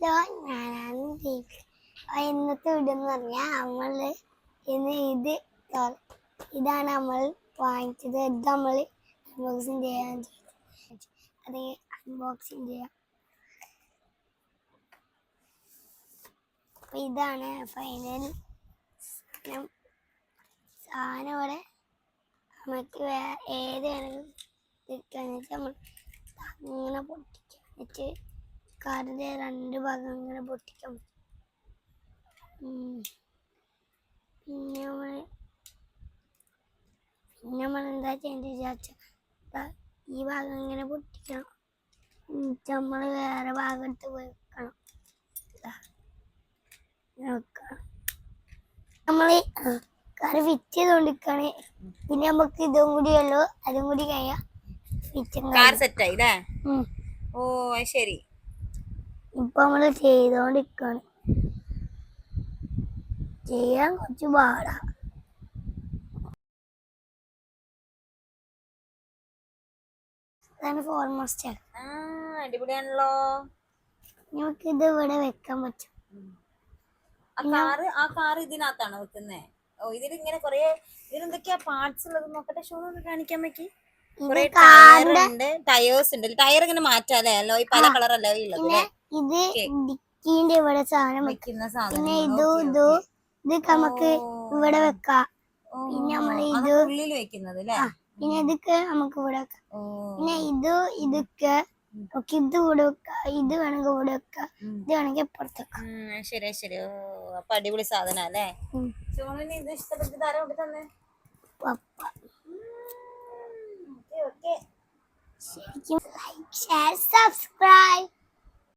Hello, ഞാനാണ് ദീപ്. ഇന്നത്തെ video എന്ന് പറഞ്ഞാൽ ഇന്ന് ഇതാണ് നമ്മൾ വാങ്ങിച്ചത്. ഇത് നമ്മൾ അൺബോക്സിങ് ചെയ്യാൻ അത് അൺബോക്സിങ് ചെയ്യാം. അപ്പം ഇതാണ് ഫൈനൽ സാധനം. ഇവിടെ നമുക്ക് ഏത് വേണമെങ്കിലും തിരിക്കാന്ന് വെച്ചാൽ നമ്മൾ അങ്ങനെ പൊട്ടിക്കാം. എന്നിട്ട് കാറിൻ്റെ രണ്ട് ഭാഗം ഇങ്ങനെ പൊട്ടിക്കാൻ പറ്റും. പിന്നെ നമ്മൾ എന്താ ചെയ്യേണ്ടത് വിചാരിച്ചാൽ ഈ ഭാഗം ഇങ്ങനെ പൊട്ടിക്കണം. നമ്മൾ വേറെ ഭാഗം എടുത്ത് പോയി വെക്കണം. നമ്മൾ കറി ഫിറ്റ് ചെയ്തുകൊണ്ടിരിക്കുകയാണ്. പിന്നെ നമുക്ക് ഇതും കൂടിയുള്ളൂ, അതും കൂടി കഴിയാം. സെറ്റായില്ലേ? ഓ ശരി. ഇപ്പൊ നമ്മള് ചെയ്തോണ്ടിരിക്കാണ്. ചെയ്യാൻ കുറച്ച് പാടാ. അതാണ് ഫോർമോസ്റ്റ്. അടിപൊളിയാണല്ലോ. നമുക്ക് ഇത് ഇവിടെ വെക്കാൻ പറ്റും. ആ കാറ് ഇതിനകത്താണോ വെക്കുന്നേ? ഓ, ഇതിലിങ്ങനെ കൊറേ ഇതിലെന്തൊക്കെയാ പാർട്സ് ഉള്ളത് നോക്കട്ടെ. ഷോ ഒന്ന് കാണിക്കാൻ പറ്റി. കൊറേ ടയറുണ്ട്, ടയേഴ്സ് ഉണ്ട്. ടയർ ഇങ്ങനെ മാറ്റാല്ലേ? അല്ലോ പല കളർ അല്ലോ ഉള്ളത്. ഇത് ഡിക്കിന്റെ ഇവിടെ സാധനം വെക്കുന്ന സാധനം. പിന്നെ ഇത് നമുക്ക് ഇവിടെ വെക്കാം. പിന്നെ നമ്മൾ ഇത് ഉള്ളിൽ വെക്കുന്നത് അല്ലേ? പിന്നെ ഇതൊക്കെ നമുക്ക് ഇവിടെ വെക്കാം. പിന്നെ ഇതൊക്കെ ഇത് ഇവിടെ വെക്കാം. ഇത് വേണമെങ്കിൽ ഇവിടെ വെക്കാം. ഇത് വേണമെങ്കിൽ പുറത്ത് വെക്കാം. ശരി ശരി. ഓ, അപ്പൊ അടിപൊളി സാധനം അല്ലേ? സോണിന് ഇത് ഇഷ്ടപ്പെട്ടത് ആരാ കൊണ്ട് തന്നെ? പപ്പ. ശരിക്കും ലൈക്ക്, ഷെയർ, സബ്സ്ക്രൈബ്.